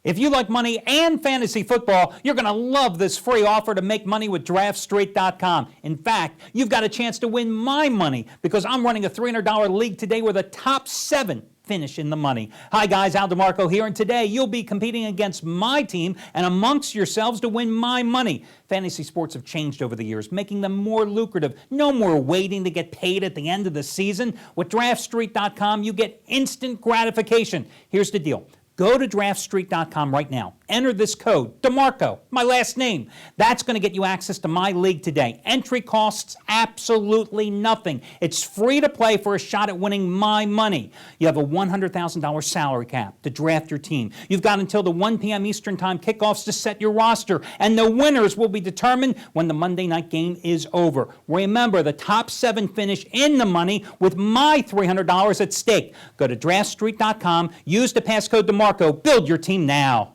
If you like money and fantasy football, you're going to love this free offer to make money with DraftStreet.com. In fact, you've got a chance to win my money because I'm running a $300 league today where the top 7 finish in the money. Hi guys, Al DeMarco here, and today you'll be competing against my team and amongst yourselves to win my money. Fantasy sports have changed over the years, making them more lucrative. No more waiting to get paid at the end of the season. With DraftStreet.com, you get instant gratification. Here's the deal. Go to DraftStreet.com right now. Enter this code, DeMarco, my last name. That's going to get you access to my league today. Entry costs absolutely nothing. It's free to play for a shot at winning my money. You have a $100,000 salary cap to draft your team. You've got until the 1 p.m. Eastern Time kickoffs to set your roster, and the winners will be determined when the Monday night game is over. Remember, the top 7 finish in the money with my $300 at stake. Go to DraftStreet.com, use the passcode DeMarco, build your team now.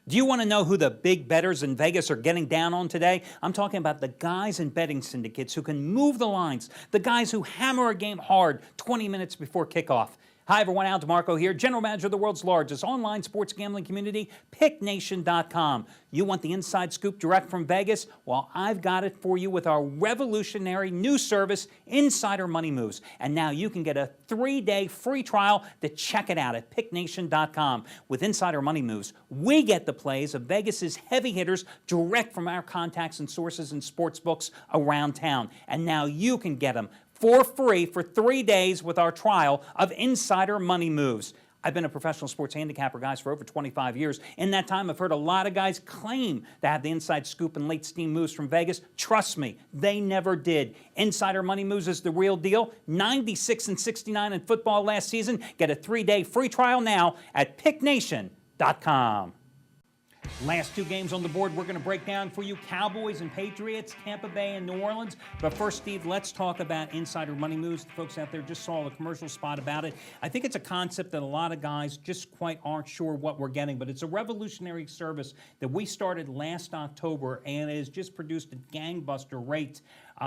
Do you want to know who the big bettors in Vegas are getting down on today? I'm talking about the guys in betting syndicates who can move the lines, the guys who hammer a game hard 20 minutes before kickoff. Hi everyone, Al DeMarco here, General Manager of the world's largest online sports gambling community, PickNation.com. You want the inside scoop direct from Vegas? Well, I've got it for you with our revolutionary new service, Insider Money Moves. And now you can get a 3-day free trial to check it out at PickNation.com. With Insider Money Moves, we get the plays of Vegas's heavy hitters direct from our contacts and sources in sports books around town. And now you can get them for free for 3 days with our trial of Insider Money Moves. I've been a professional sports handicapper, guys, for over 25 years. In that time, I've heard a lot of guys claim to have the inside scoop and late steam moves from Vegas. Trust me, they never did. Insider Money Moves is the real deal. 96-69 in football last season. Get a 3-day free trial now at PickNation.com. Last 2 games on the board we're going to break down for you. Cowboys and Patriots, Tampa Bay and New Orleans. But first, Steve, let's talk about Insider Money Moves. The folks out there just saw a commercial spot about it. I think it's a concept that a lot of guys just quite aren't sure what we're getting, but it's a revolutionary service that we started last October and has just produced a gangbuster rate.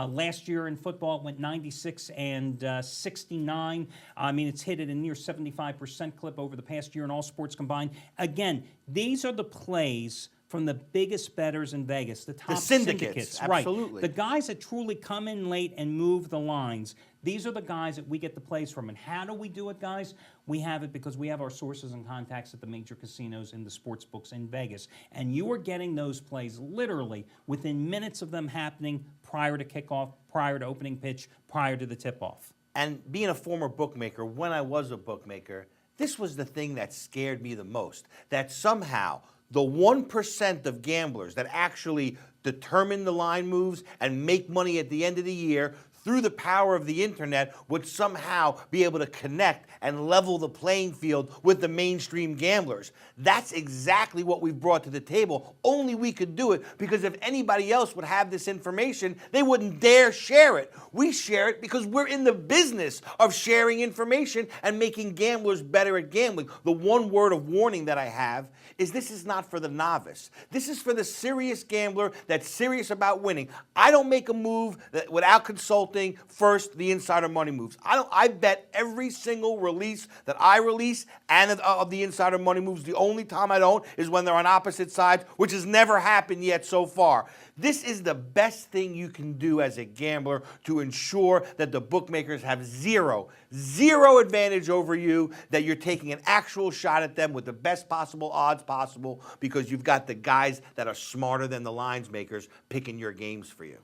Last year in football, it went 96 and 69. I mean, it's hit at a near 75% clip over the past year in all sports combined. Again, these are the plays from the biggest bettors in Vegas, the top syndicates. Absolutely. Right. The guys that truly come in late and move the lines. These are the guys that we get the plays from. And how do we do it, guys? We have it because we have our sources and contacts at the major casinos and the sports books in Vegas. And you are getting those plays literally within minutes of them happening prior to kickoff, prior to opening pitch, prior to the tip-off. And being a former bookmaker, when I was a bookmaker, this was the thing that scared me the most, that somehow the 1% of gamblers that actually determine the line moves and make money at the end of the year through the power of the internet would somehow be able to connect and level the playing field with the mainstream gamblers. That's exactly what we've brought to the table. Only we could do it because if anybody else would have this information, they wouldn't dare share it. We share it because we're in the business of sharing information and making gamblers better at gambling. The one word of warning that I have is this is not for the novice. This is for the serious gambler that's serious about winning. I don't make a move without consulting first the Insider Money Moves. I bet every single release that I release and of the Insider Money Moves. The only time I don't is when they're on opposite sides, which has never happened yet so far. This is the best thing you can do as a gambler to ensure that the bookmakers have zero advantage over you, that you're taking an actual shot at them with the best possible odds possible because you've got the guys that are smarter than the lines makers picking your games for you.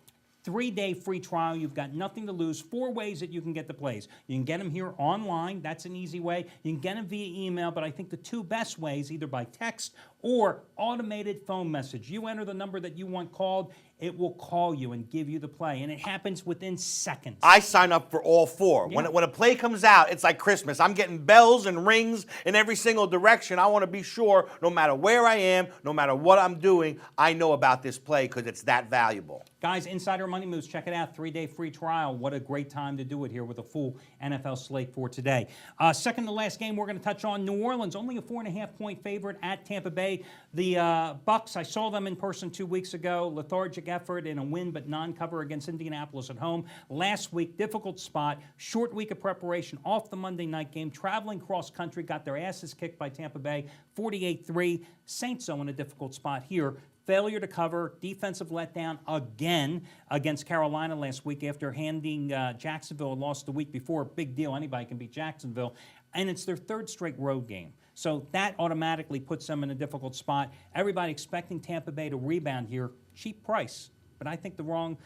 3-day free trial. You've got nothing to lose. 4 ways that you can get the plays. You can get them here online. That's an easy way. You can get them via email, but I think the 2 best ways, either by text or automated phone message. You enter the number that you want called, it will call you and give you the play, and it happens within seconds. I sign up for all 4. Yeah. When a play comes out, it's like Christmas. I'm getting bells and rings in every single direction. I want to be sure, no matter where I am, no matter what I'm doing, I know about this play because it's that valuable. Guys, Insider Money Moves, check it out. 3-day free trial. What a great time to do it here with a full NFL slate for today. Second to last game we're going to touch on, New Orleans, only a 4.5-point favorite at Tampa Bay. Bay. The Bucks, I saw them in person 2 weeks ago. Lethargic effort in a win, but non-cover against Indianapolis at home. Last week, difficult spot. Short week of preparation off the Monday night game. Traveling cross-country, got their asses kicked by Tampa Bay, 48-3. Saints, though, in a difficult spot here. Failure to cover, defensive letdown again against Carolina last week after handing Jacksonville a loss the week before. Big deal. Anybody can beat Jacksonville. And it's their third straight road game. So that automatically puts them in a difficult spot. Everybody expecting Tampa Bay to rebound here. Cheap price. But I think the line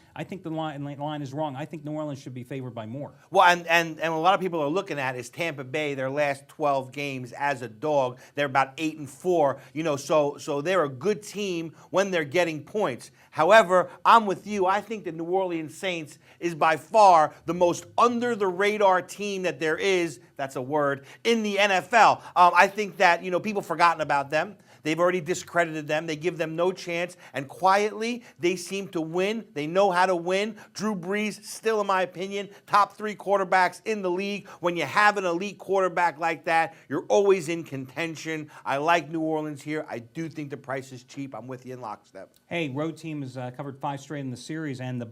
is wrong. I think New Orleans should be favored by more. Well, and a lot of people are looking at is Tampa Bay, their last 12 games as a dog. They're about 8-4. So they're a good team when they're getting points. However, I'm with you. I think the New Orleans Saints is by far the most under-the-radar team that there is, that's a word, in the NFL. I think that, people forgotten about them. They've already discredited them. They give them no chance. And quietly, they seem to win. They know how to win. Drew Brees, still in my opinion, top 3 quarterbacks in the league. When you have an elite quarterback like that, you're always in contention. I like New Orleans here. I do think the price is cheap. I'm with you in lockstep. Hey, road team has covered 5 straight in the series, and the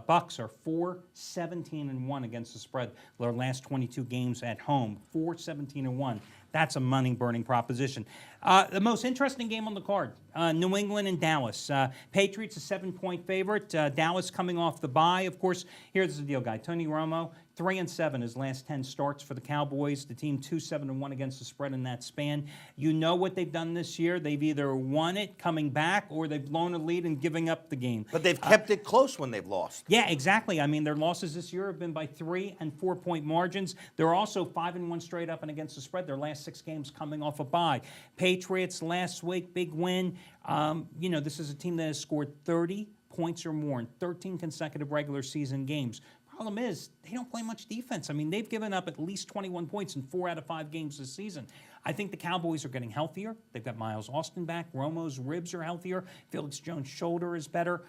Bucks are 4-17-1 against the spread. Their last 22 games at home, 4-17-1. That's a money-burning proposition. The most interesting game on the card, New England and Dallas. Patriots a 7-point favorite. Dallas coming off the bye. Of course, here's the deal, guy. Tony Romo, 3-7 his last 10 starts for the Cowboys. The team 2-7-1 against the spread in that span. You know what they've done this year. They've either won it coming back or they've blown a lead and giving up the game. But they've kept it close when they've lost. Yeah, exactly. I mean, their losses this year have been by 3- and 4-point margins. They're also 5-1 straight up and against the spread. Their last 6 games coming off a bye. Patriots last week, big win. This is a team that has scored 30 points or more in 13 consecutive regular season games. Problem is, they don't play much defense. I mean, they've given up at least 21 points in 4 out of 5 games this season. I think the Cowboys are getting healthier. They've got Miles Austin back. Romo's ribs are healthier. Felix Jones' shoulder is better.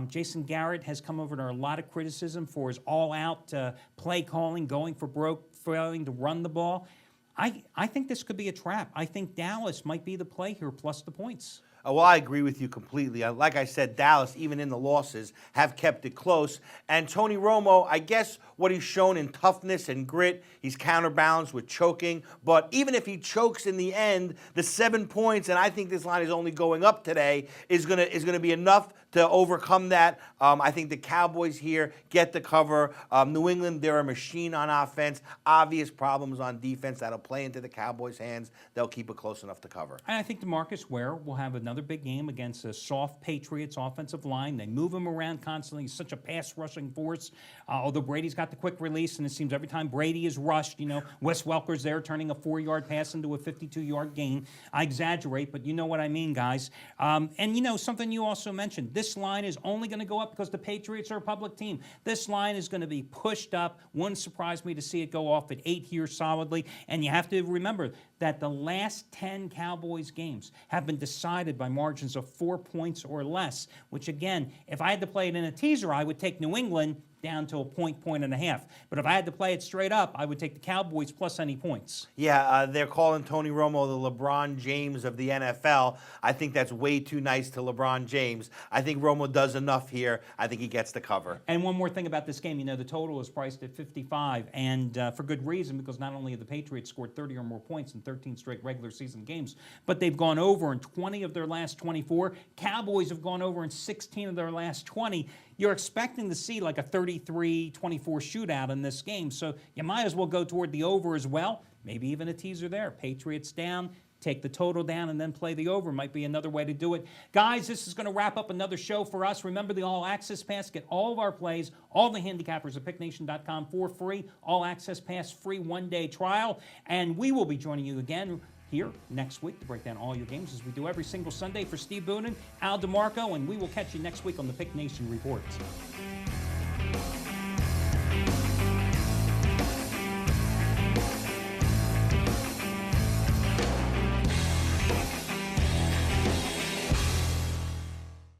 Jason Garrett has come over to a lot of criticism for his all-out play calling, going for broke, failing to run the ball. I think this could be a trap. I think Dallas might be the play here, plus the points. Well, I agree with you completely. Like I said, Dallas, even in the losses, have kept it close. And Tony Romo, I guess what he's shown in toughness and grit, he's counterbalanced with choking. But even if he chokes in the end, the 7 points, and I think this line is only going up today, is gonna be enough to overcome that. I think the Cowboys here get the cover. New England, they're a machine on offense. Obvious problems on defense that'll play into the Cowboys' hands. They'll keep it close enough to cover. And I think DeMarcus Ware will have another big game against a soft Patriots offensive line. They move him around constantly. He's such a pass-rushing force. Although Brady's got the quick release, and it seems every time Brady is rushed, Wes Welker's there turning a 4-yard pass into a 52-yard gain. I exaggerate, but you know what I mean, guys. And something you also mentioned, this line is only going to go up because the Patriots are a public team. This line is going to be pushed up. Wouldn't surprise me to see it go off at 8 here solidly. And you have to remember that the last 10 Cowboys games have been decided by margins of 4 points or less, which again, if I had to play it in a teaser, I would take New England down to a point and a half. But if I had to play it straight up, I would take the Cowboys plus any points. Yeah, they're calling Tony Romo the LeBron James of the NFL. I think that's way too nice to LeBron James. I think Romo does enough here. I think he gets the cover. And one more thing about this game, the total is priced at 55, and for good reason, because not only have the Patriots scored 30 or more points in 13 straight regular season games, but they've gone over in 20 of their last 24. Cowboys have gone over in 16 of their last 20. You're expecting to see like a 33-24 shootout in this game, so you might as well go toward the over as well. Maybe even a teaser there. Patriots down, take the total down, and then play the over. Might be another way to do it. Guys, this is going to wrap up another show for us. Remember the All Access Pass. Get all of our plays, all the handicappers at picknation.com for free. All Access Pass, free 1-day trial. And we will be joining you again here next week to break down all your games as we do every single Sunday. For Steve Budin, Al DeMarco, and we will catch you next week on the Pick Nation Report.